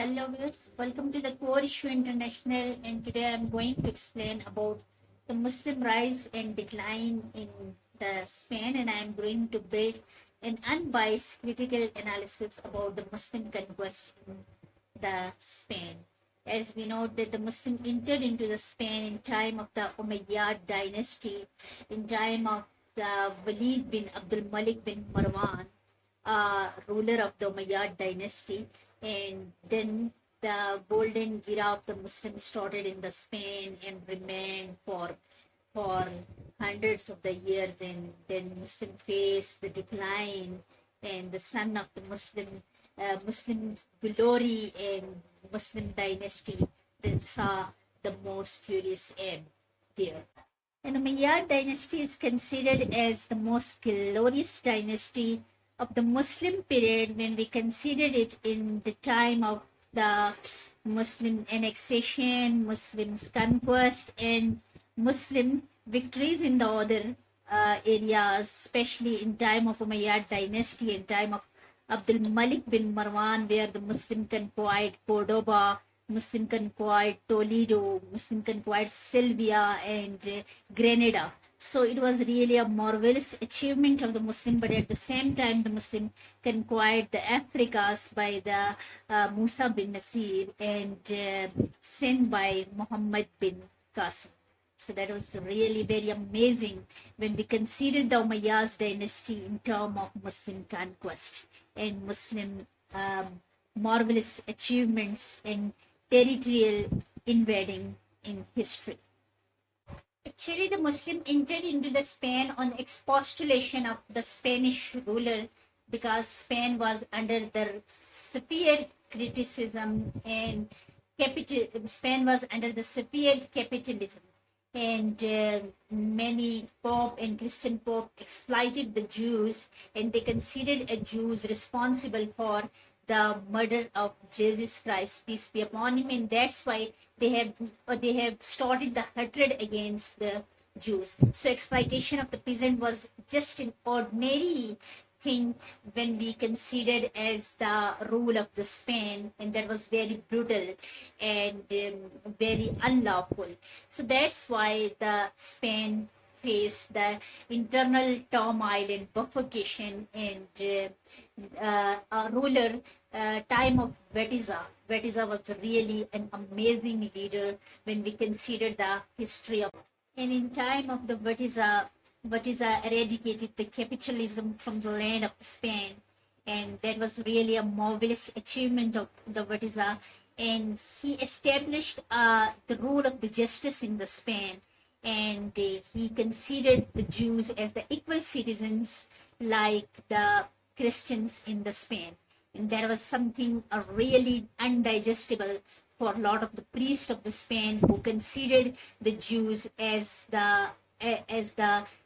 Hello viewers, welcome to the Core Issue International, and today I'm going to explain about the Muslim rise and decline in the Spain, and I'm going to build an unbiased critical analysis about the Muslim conquest in the Spain. As we know that the Muslim entered into the Spain in time of the Umayyad dynasty, in time of the Walid bin Abdul Malik bin Marwan, ruler of the Umayyad dynasty, and then the golden era of the Muslims started in the Spain and remained for hundreds of the years, and then Muslim faced the decline, and the son of the Muslim glory and Muslim dynasty then saw the most furious end there. And Umayyad dynasty is considered as the most glorious dynasty of the Muslim period when we considered it in the time of the Muslim annexation, Muslims conquest, and Muslim victories in the other areas, especially in time of Umayyad dynasty and time of Abdul Malik bin Marwan, where the Muslim conquered Cordoba, Muslim conquered Toledo, Muslim conquered Sylvia and Grenada. So it was really a marvelous achievement of the Muslim, but at the same time, the Muslim conquered the Africas by the Musa bin Nasir and sent by Muhammad bin Qasim. So that was really very amazing when we consider the Umayyads dynasty in terms of Muslim conquest and Muslim marvelous achievements and territorial invading in history. Actually, the Muslim entered into the Spain on expostulation of the Spanish ruler because Spain was under the severe criticism and Spain was under the severe capitalism, and many Pope and Christian Pope exploited the Jews, and they considered a Jews responsible for the murder of Jesus Christ, peace be upon him, and that's why they have started the hatred against the Jews. So exploitation of the peasant was just an ordinary thing when we considered as the rule of the Spain, and that was very brutal and very unlawful. So that's why the Spain faced the internal turmoil and bifurcation, and a ruler time of Vetiza. Vetiza was really an amazing leader when we consider the history of. And in time of the Vetiza eradicated the capitalism from the land of Spain, and that was really a marvelous achievement of the Vetiza. And he established the rule of the justice in the Spain, and he considered the Jews as the equal citizens like the Christians in the Spain. And that was something really undigestible for a lot of the priests of the Spain, who considered the Jews as the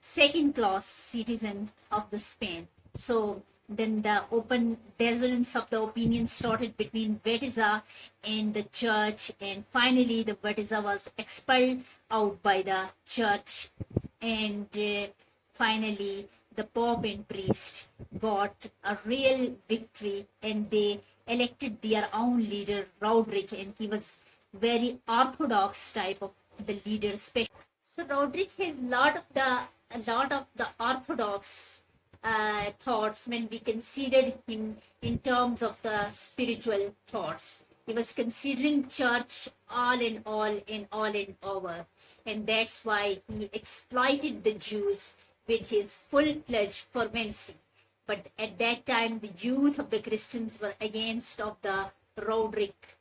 second class citizen of the Spain. So then the open dissonance of the opinion started between Vetiza and the church, and finally the Vetiza was expelled out by the church, and finally the Pope and priest got a real victory, and they elected their own leader, Roderick, and he was very orthodox type of the leader. So Roderick has a lot of the orthodox thoughts when we considered him in terms of the spiritual thoughts. He was considering church all in all and all in over, and that's why he exploited the Jews with his full-fledged fervency. But at that time, the youth of the Christians were against of the Roderick.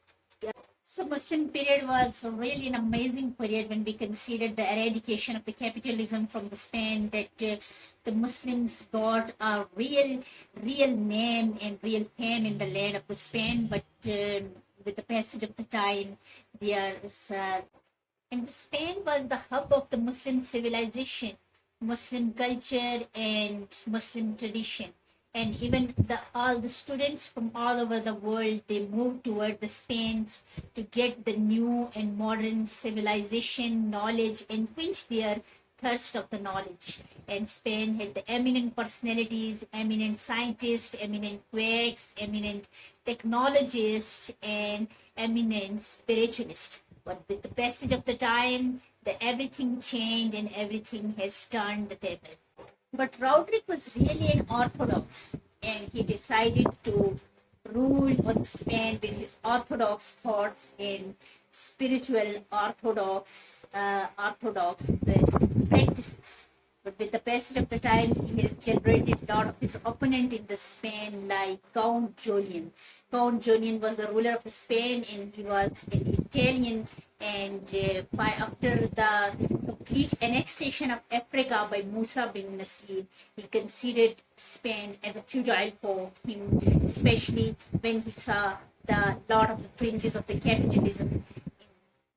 So Muslim period was really an amazing period when we considered the eradication of the capitalism from the Spain, that the Muslims got a real name and real fame in the land of the Spain. But with the passage of the time, there is and Spain was the hub of the Muslim civilization, Muslim culture, and Muslim tradition. And even all the students from all over the world, they moved toward the Spain to get the new and modern civilization knowledge and quench their thirst of the knowledge. And Spain had the eminent personalities, eminent scientists, eminent quakes, eminent technologists, and eminent spiritualists. But with the passage of the time, everything changed and everything has turned the table. But Roderick was really an orthodox, and he decided to rule on Spain with his orthodox thoughts and spiritual orthodox practices. But with the passage of the time, he has generated a lot of his opponent in the Spain, like Count Julian. Count Julian was the ruler of Spain, and he was an Italian. And after the complete annexation of Africa by Musa bin Nasir, he considered Spain as a feudal for him, especially when he saw the lot of the fringes of the capitalism in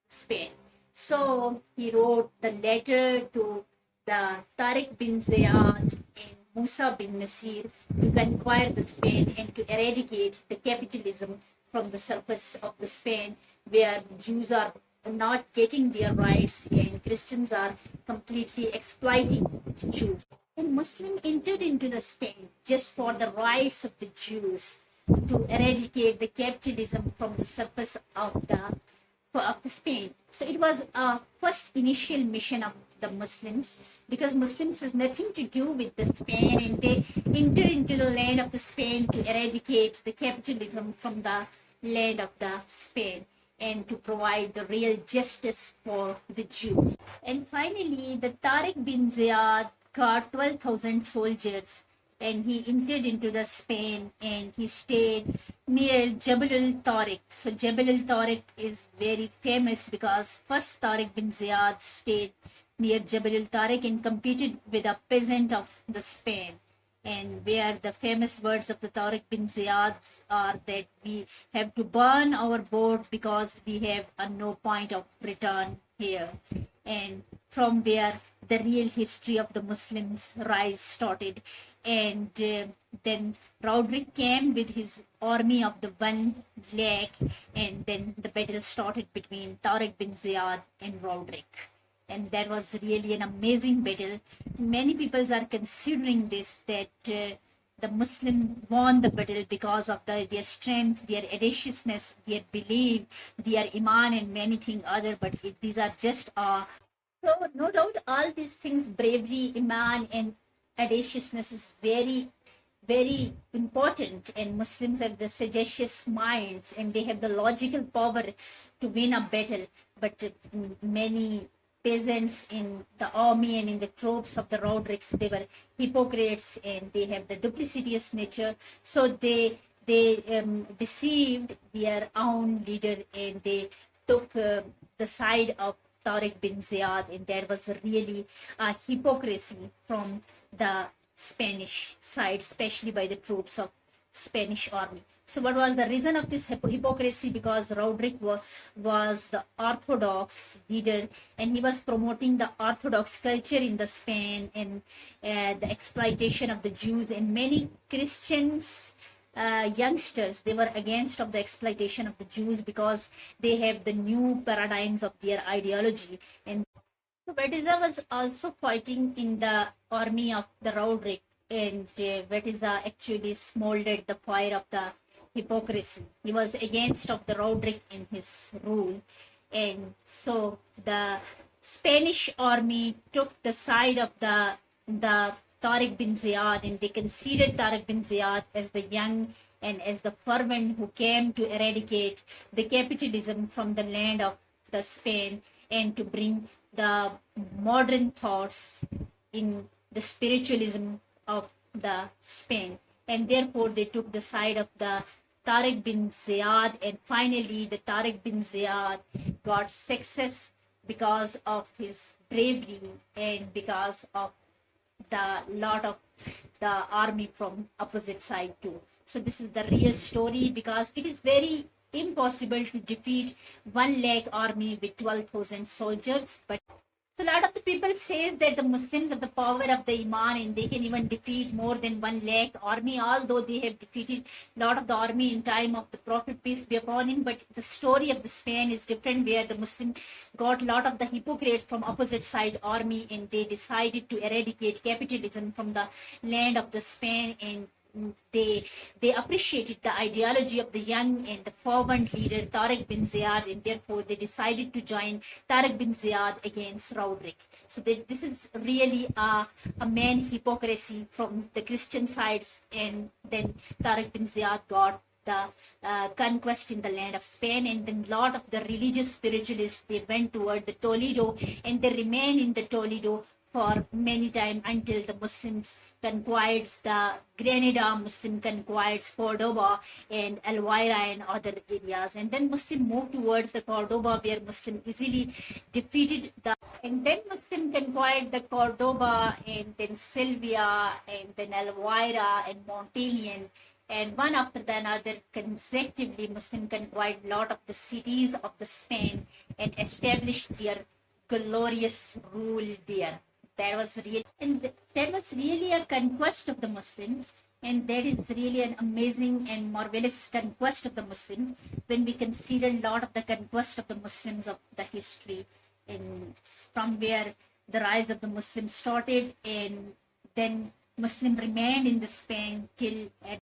Spain. So he wrote the letter to the Tariq bin Ziyad and Musa bin Nasir to conquer the Spain and to eradicate the capitalism from the surface of the Spain, where Jews are not getting their rights and Christians are completely exploiting the Jews. And Muslim entered into the Spain just for the rights of the Jews to eradicate the capitalism from the surface of the Spain. So it was a first initial mission of the Muslims, because Muslims has nothing to do with the Spain, and they enter into the land of the Spain to eradicate the capitalism from the land of the Spain and to provide the real justice for the Jews. And finally, the Tariq bin Ziyad got 12,000 soldiers, and he entered into the Spain, and he stayed near Jabal al-Tariq. So Jabal al-Tariq is very famous because first Tariq bin Ziyad stayed near Jabal al-Tariq and competed with a peasant of the Spain. And where the famous words of the Tariq bin Ziyad are that we have to burn our boat because we have no point of return here. And from where the real history of the Muslims' rise started. And then Roderick came with his army of the 1 lakh, and then the battle started between Tariq bin Ziyad and Roderick. And that was really an amazing battle. Many people are considering this, that the Muslim won the battle because of their strength, their audaciousness, their belief, their iman, and many things other. But these are just so no doubt all these things, bravery, iman, and audaciousness is very, very important. And Muslims have the sagacious minds, and they have the logical power to win a battle. But many peasants in the army and in the troops of the Rodericks, they were hypocrites, and they have the duplicitous nature. So they deceived their own leader, and they took the side of Tariq bin Ziyad, and there was really a hypocrisy from the Spanish side, especially by the troops of Spanish army. So what was the reason of this hypocrisy? Because Roderick was the Orthodox leader, and he was promoting the Orthodox culture in the Spain, and the exploitation of the Jews. And many Christians youngsters, they were against of the exploitation of the Jews because they have the new paradigms of their ideology. And so Betiza was also fighting in the army of the Roderick, and Betiza actually smoldered the fire of the hypocrisy. He was against of the Roderick in his rule. And so the Spanish army took the side of the Tariq bin Ziyad, and they considered Tariq bin Ziyad as the young and as the fervent who came to eradicate the capitalism from the land of the Spain and to bring the modern thoughts in the spiritualism of the Spain. And therefore they took the side of the Tariq bin Ziyad, and finally the Tariq bin Ziyad got success because of his bravery and because of the lot of the army from opposite side too. So this is the real story, because it is very impossible to defeat 1 lakh army with 12,000 soldiers, but So a lot of the people says that the Muslims have the power of the Iman and they can even defeat more than 1 lakh army, although they have defeated a lot of the army in time of the Prophet peace be upon him. But the story of the Spain is different, where the Muslim got a lot of the hypocrites from opposite side army and they decided to eradicate capitalism from the land of the Spain, and they appreciated the ideology of the young and the fervent leader Tariq bin Ziyad, and therefore they decided to join Tariq bin Ziyad against Roderick. So this is really a main hypocrisy from the Christian sides, and then Tariq bin Ziyad got the conquest in the land of Spain, and then a lot of the religious spiritualists they went toward the Toledo, and they remained in the Toledo for many time until the Muslims conquered the Granada, Muslim conquered Cordoba and Elvira and other areas. And then Muslim moved towards the Cordoba, where Muslim easily defeated the, and then Muslim conquered the Cordoba and then Sylvia and then Elvira and Montelian, and one after the another consecutively Muslim conquered a lot of the cities of the Spain and established their glorious rule there. That was really, and that was really a conquest of the Muslims, and that is really an amazing and marvelous conquest of the Muslim when we consider a lot of the conquest of the Muslims of the history, and from where the rise of the Muslims started, and then Muslim remained in the Spain till at